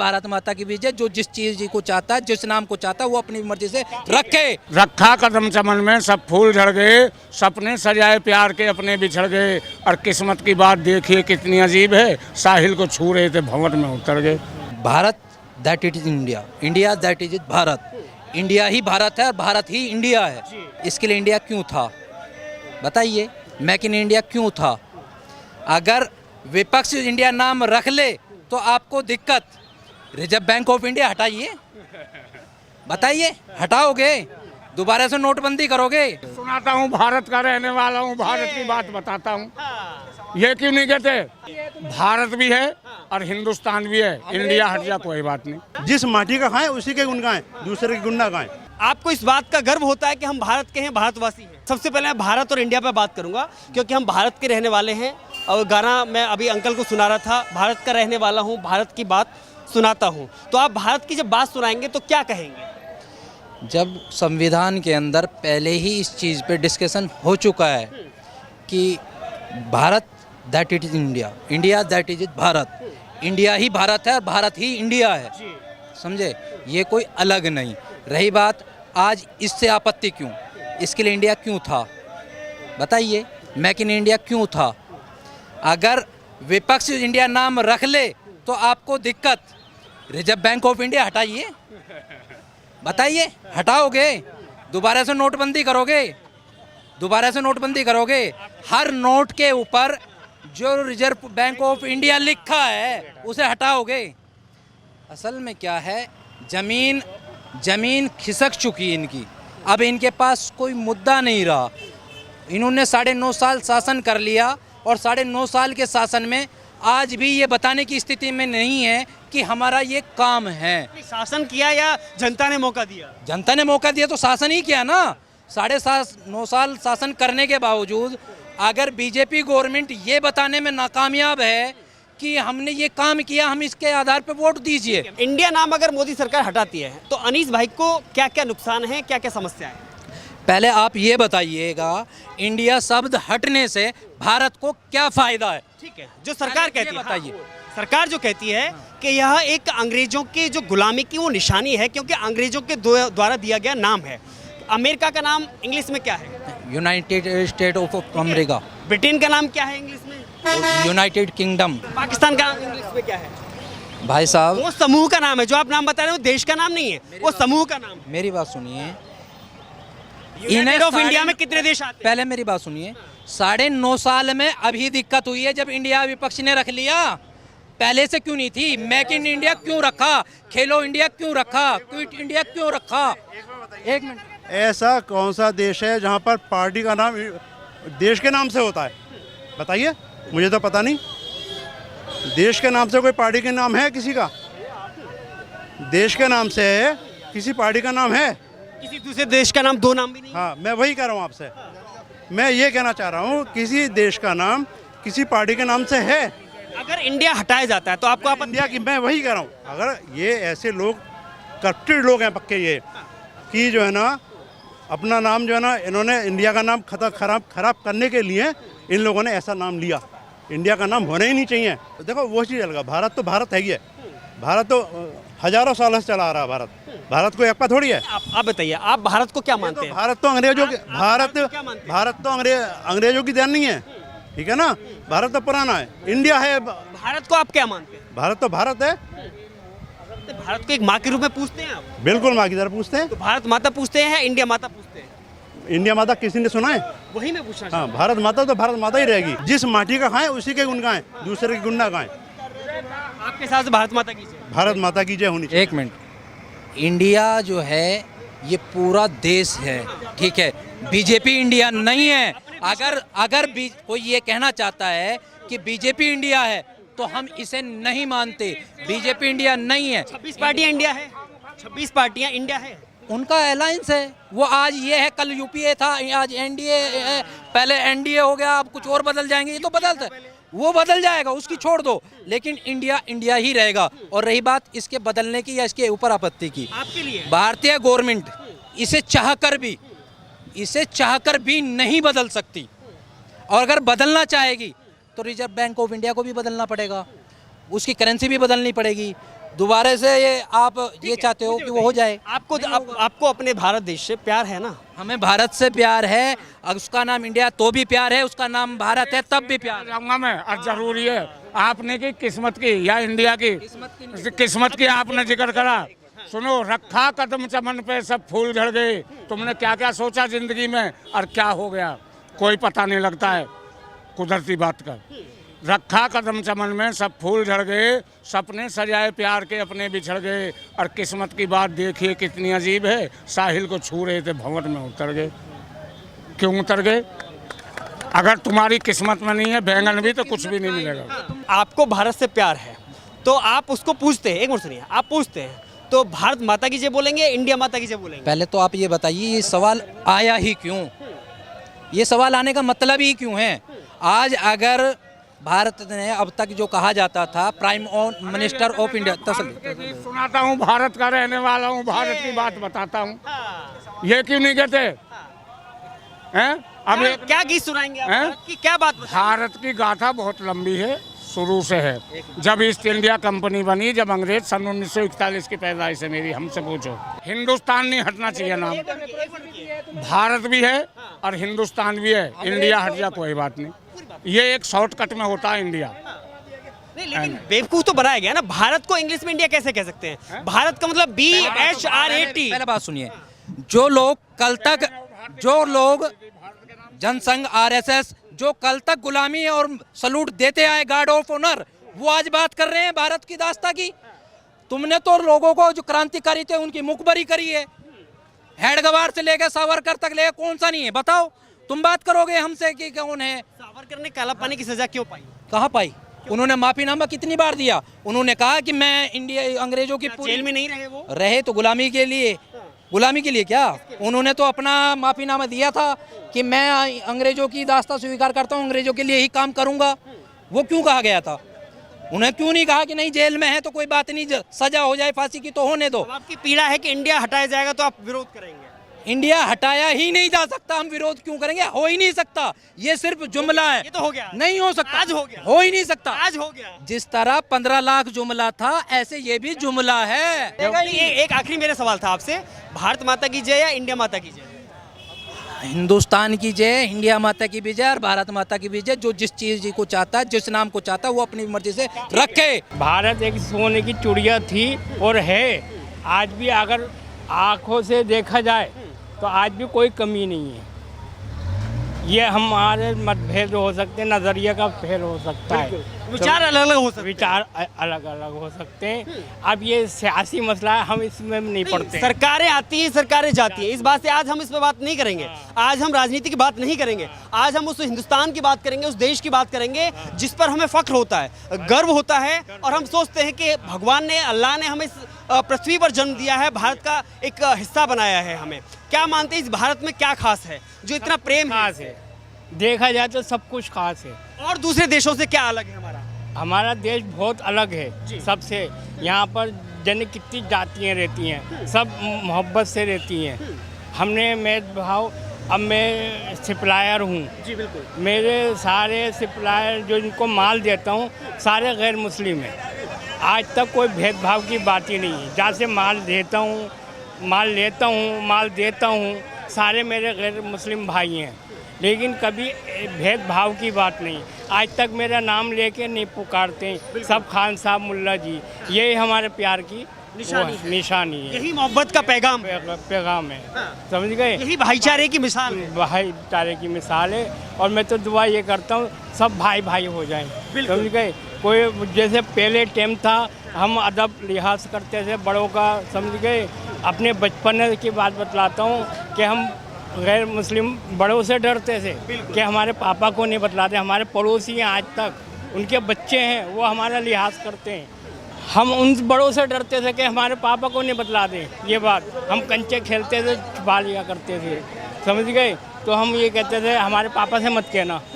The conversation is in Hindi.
भारत माता की विजय। जो जिस चीज को चाहता है, जिस नाम को चाहता है, वो अपनी मर्जी से रखे। रखा कदम चमन में सब फूल झड़ गए, सपने सजाए प्यार के अपने बिछड़ गए। और किस्मत की बात देखिए कितनी अजीब है, साहिल को छू रहे थे भंवर में उतर गए। Bharat that it is India, India that is Bharat. India ही भारत है और भारत ही इंडिया है। इसके लिए इंडिया क्यों था बताइए? मेक इन इंडिया क्यों था? अगर विपक्ष इंडिया नाम रख ले तो आपको दिक्कत। रिजर्व बैंक ऑफ इंडिया हटाइए, बताइए हटाओगे? दोबारा से नोटबंदी करोगे? सुनाता हूँ, भारत का रहने वाला हूँ, भारत की बात बताता हूँ। ये क्यों नहीं कहते? भारत भी है और हिंदुस्तान भी है, इंडिया हट जा कोई बात नहीं। जिस माटी का खाएं उसी के गुण गाएं, दूसरे के गुण ना गाएं। आपको इस बात का गर्व होता है कि हम भारत के हैं, भारतवासी हैं? सबसे पहले मैं भारत और इंडिया पे बात करूंगा, क्योंकि हम भारत के रहने वाले हैं। और गाना मैं अभी अंकल को सुना रहा था, भारत का रहने वाला हूं, भारत की बात सुनाता हूं। तो आप भारत की जब बात सुनाएंगे तो क्या कहेंगे? जब संविधान के अंदर पहले ही इस चीज़ पे डिस्कशन हो चुका है कि Bharat that it is India, India that is Bharat. India ही भारत है और भारत ही इंडिया है, समझे? ये कोई अलग नहीं। रही बात आज इससे आपत्ति क्यों, इसके लिए इंडिया क्यों था बताइए? मेक इन इंडिया क्यों था? अगर विपक्ष इंडिया नाम रख ले तो आपको दिक्कत। रिजर्व बैंक ऑफ इंडिया हटाइए, बताइए हटाओगे? दोबारा से नोटबंदी करोगे? दोबारा से नोटबंदी करोगे? हर नोट के ऊपर जो रिजर्व बैंक ऑफ इंडिया लिखा है उसे हटाओगे? असल में क्या है, जमीन खिसक चुकी इनकी। अब इनके पास कोई मुद्दा नहीं रहा। इन्होंने 9.5 साल शासन कर लिया और 9.5 साल के शासन में आज भी ये बताने की स्थिति में नहीं है कि हमारा ये काम है। शासन किया या जनता ने मौका दिया? जनता ने मौका दिया तो शासन ही किया ना। 9.5 साल शासन करने के बावजूद अगर बीजेपी गवर्नमेंट ये बताने में नाकामयाब है कि हमने ये काम किया, हम इसके आधार पर वोट दीजिए। इंडिया नाम अगर मोदी सरकार हटाती है तो अनीस भाई को क्या क्या नुकसान है, क्या क्या समस्या है? पहले आप ये बताइएगा, इंडिया शब्द हटने से भारत को क्या फायदा है? ठीक है, जो सरकार कहती है, बताइए। सरकार जो कहती है कि यह एक अंग्रेजों की जो गुलामी की वो निशानी है, क्योंकि अंग्रेजों के द्वारा दिया गया नाम है। अमेरिका का नाम इंग्लिश में क्या है? United state of America. Britain का नाम क्या है इंग्लिश में? United kingdom. पाकिस्तान का नाम इंग्लिश में क्या है? भाई साहब, वो समूह का नाम है। जो आप नाम बता रहे हो देश का नाम नहीं है, वो समूह का नाम है। मेरी बात सुनिए। यूनाइटेड ऑफ इंडिया में कितने देश आते हैं? पहले मेरी बात सुनिए। 9.5 साल में अभी दिक्कत हुई है जब इंडिया विपक्ष ने रख लिया। पहले से क्यों नहीं थी? मेक इन इंडिया क्यों रखा? खेलो इंडिया क्यों रखा? क्विट इंडिया क्यों रखा? एक मिनट, ऐसा कौन सा देश है जहाँ पर पार्टी का नाम देश के नाम से होता है? बताइए, मुझे तो पता नहीं। देश के नाम से कोई पार्टी के नाम है किसी का? देश के नाम से किसी पार्टी का नाम है? किसी दूसरे देश का नाम, दो नाम भी नहीं? हाँ, मैं वही कह रहा हूँ आपसे। मैं ये कहना चाह रहा हूँ, किसी देश का नाम किसी पार्टी के नाम से है। अगर इंडिया हटाया जाता है तो आपको आप इंडिया की, मैं वही कह रहा हूँ। अगर ये ऐसे लोग करप्टेड लोग हैं पक्के, ये कि जो है ना अपना नाम जो है ना, इन्होंने इंडिया का नाम खराब करने के लिए इन लोगों ने ऐसा नाम लिया। इंडिया का नाम होना ही नहीं चाहिए। तो देखो वो चीज़ अलग, भारत तो भारत है ही है। भारत तो हजारों सालों से चला आ रहा है। भारत कोई एक्का थोड़ी है। आप बताइए, आप भारत को क्या मानते हैं? भारत तो अंग्रेजों के भारत तो अंग्रेजों की देन नहीं है, ठीक है ना। भारत तो पुराना है, इंडिया है। भारत को आप क्या मानते हैं? भारत तो भारत है। तो भारत को एक माँ के रूप में पूछते हैं आप? बिल्कुल माँ की तरह पूछते हैं। तो भारत माता पूछते हैं, इंडिया माता पूछते हैं? इंडिया माता किसी ने सुना है? वही मैं पूछना हाँ, भारत माता तो भारत माता ही रहेगी। जिस माटी का खाएं उसी के गुण गाएं, दूसरे के गुण ना गाएं। आपके साथ भारत माता की जय। भारत माता की जय होनी चाहिए। एक मिनट, इंडिया जो है ये पूरा देश है, ठीक है। बीजेपी इंडिया नहीं है। अगर कोई ये कहना चाहता है कि बीजेपी इंडिया है तो हम इसे नहीं मानते। बीजेपी इंडिया नहीं है। 26 पार्टियां इंडिया है, 26 पार्टियां इंडिया है। उनका अलायंस है। वो आज ये है, कल यूपीए था, आज एनडीए है, पहले एनडीए हो गया, अब कुछ और बदल जाएंगे। ये तो बदलता है, वो बदल जाएगा, उसकी छोड़ दो, लेकिन इंडिया इंडिया ही रहेगा। और रही बात इसके बदलने की या इसके ऊपर आपत्ति की, आपके लिए भारतीय गवर्नमेंट इसे चाहकर भी नहीं बदल सकती। और अगर बदलना चाहेगी तो रिजर्व बैंक ऑफ इंडिया को भी बदलना पड़ेगा, उसकी करेंसी भी बदलनी पड़ेगी। दोबारा से ये आप ये चाहते हो कि वो हो जाए? आपको अपने भारत देश से प्यार है ना? हमें भारत से प्यार है, अगर उसका नाम इंडिया तो भी प्यार है, उसका नाम भारत है तब भी प्यार है। जाऊंगा मैं, और जरूरी है। आपने की किस्मत की या इंडिया की? किस्मत की आपने जिक्र करा। सुनो, रखा कदम चमन पे सब फूल झड़ गए। तुमने क्या क्या सोचा जिंदगी में और क्या हो गया, कोई पता नहीं लगता है कुदरती बात का। रखा कदम चमन में सब फूल झड़ गए, सपने सजाए प्यार के अपने बिछड़ गए, और किस्मत की बात देखिए कितनी अजीब है, साहिल को छू रहे थे भंवर में उतर गए। क्यों उतर गए? अगर तुम्हारी किस्मत में नहीं है बैंगन भी तो कुछ भी नहीं मिलेगा। आपको भारत से प्यार है तो आप उसको पूछते हैं, एक मिनट सुनिए, आप पूछते हैं तो भारत माता की जय बोलेंगे, इंडिया माता की जय बोलेंगे? पहले तो आप ये बताइए ये सवाल आया ही क्यों? ये सवाल आने का मतलब ही क्यों है? आज अगर भारत ने अब तक जो कहा जाता था प्राइम मिनिस्टर ऑफ इंडिया, सुनाता हूँ, भारत का रहने वाला हूँ, भारत की बात बताता हूँ। ये क्यों नहीं कहते हैं? अब क्या गीत सुनाएंगे आप? भारत की क्या बात बताएंगे? भारत की गाथा बहुत लंबी है, शुरू से है। जब ईस्ट इंडिया कंपनी बनी, जब अंग्रेज सन 1941 की पैदाइश है मेरी, हमसे पूछो। हिंदुस्तान नहीं हटना चाहिए नाम, भारत भी है और हिंदुस्तान भी है। इंडिया हट जा कोई बात नहीं, ये एक शॉर्टकट में होता है इंडिया। नहीं, लेकिन बेवकूफ तो बनाया गया ना। भारत को इंग्लिश में इंडिया कैसे कह सकते हैं? भारत का मतलब BHRAT। पहले बात सुनिए, जो लोग जनसंघ RSS जो कल तक गुलामी और सलूट देते आए, गार्ड ऑफ ऑनर, वो आज बात कर रहे हैं भारत की दास्ता की। तुमने तो लोगों को जो क्रांतिकारी थे उनकी मुखबरी करी है, हेडगवार से लेकर सावरकर तक लेकर, कौन सा नहीं है बताओ? तुम बात करोगे हमसे कि कौन है? सावरकर ने काला पानी की सजा क्यों पाई? कहाँ पाई? उन्होंने माफीनामा कितनी बार दिया? उन्होंने कहा कि मैं इंडिया अंग्रेजों की जेल में नहीं रहे वो? रहे तो गुलामी के लिए। गुलामी के लिए क्या? उन्होंने तो अपना माफीनामा दिया था कि मैं अंग्रेजों की दास्ता स्वीकार करता हूँ, अंग्रेजों के लिए ही काम करूंगा। वो क्यों कहा गया था? उन्हें क्यों नहीं कहा कि नहीं जेल में है तो कोई बात नहीं, सजा हो जाए फांसी की तो होने दो? आपकी पीड़ा है कि इंडिया हटाया जाएगा तो आप विरोध करेंगे? इंडिया हटाया ही नहीं जा सकता, हम विरोध क्यों करेंगे? हो ही नहीं सकता, ये सिर्फ जुमला है। ये तो हो गया, नहीं हो सकता, आज हो गया, हो ही नहीं सकता, आज हो गया। जिस तरह 15 लाख जुमला था ऐसे ये भी जुमला है। एक आखिरी मेरा सवाल था आपसे, भारत माता की जय या इंडिया माता की जय? हिंदुस्तान की जय, इंडिया माता की भी जय और भारत माता की भी जय। जो जिस चीज को चाहता है, जिस नाम को चाहता है, वो अपनी मर्जी से रखे। भारत एक सोने की चिड़िया थी और है आज भी। अगर आंखों से देखा जाए तो आज भी कोई कमी नहीं है। ये हमारे मतभेद हो सकते हैं, नज़रिए का फेर हो सकता है, विचार अलग अलग हो सकते हैं, विचार अलग अलग हो सकते हैं। अब ये सियासी मसला है, हम इसमें नहीं पड़ते। सरकारें आती हैं, सरकारें जाती हैं, इस बात से आज हम इस पर बात नहीं करेंगे। आज हम राजनीति की बात नहीं करेंगे, आज हम उस हिंदुस्तान की बात करेंगे, उस देश की बात करेंगे जिस पर हमें फख्र होता है, गर्व होता है, और हम सोचते हैं कि भगवान ने, अल्लाह ने हमें इस पृथ्वी पर जन्म दिया है, भारत का एक हिस्सा बनाया है हमें। क्या मानते हैं इस भारत में क्या खास है जो इतना प्रेम खास है? देखा जाए तो सब कुछ खास है। और दूसरे देशों से क्या अलग है हमारा? हमारा देश बहुत अलग है सबसे। यहाँ पर जन कितनी जातियाँ रहती हैं, सब मोहब्बत से रहती हैं। हमने भेदभाव, अब मैं सप्लायर हूँ जी बिल्कुल, मेरे सारे सप्लायर जो इनको माल देता हूँ सारे गैर मुस्लिम हैं। आज तक कोई भेदभाव की बात ही नहीं है। जहाँ से माल देता हूँ, माल लेता हूँ, माल देता हूँ, सारे मेरे गैर मुस्लिम भाई हैं, लेकिन कभी भेदभाव की बात नहीं। आज तक मेरा नाम लेके नहीं पुकारते, सब खान साहब, मुल्ला जी। यही हमारे प्यार की निशानी है, यही मोहब्बत का पैगाम पैगाम है। समझ गए? यही भाईचारे की मिसाल है। भाईचारे की मिसाल है। और मैं तो दुआ ये करता हूँ सब भाई भाई हो जाएं। समझ गए? कोई जैसे पहले टाइम था, हम अदब लिहाज करते थे बड़ों का। समझ गए? अपने बचपन की बात बतलाता हूँ कि हम गैर मुस्लिम बड़ों से डरते थे कि हमारे पापा को नहीं बतलाते। हमारे पड़ोसी हैं आज तक, उनके बच्चे हैं, वो हमारा लिहाज करते हैं। हम उन बड़ों से डरते थे कि हमारे पापा को नहीं बतला दें ये बात। हम कंचे खेलते थे, छुपा लिया करते थे। समझ गए? तो हम ये कहते थे हमारे पापा से मत कहना।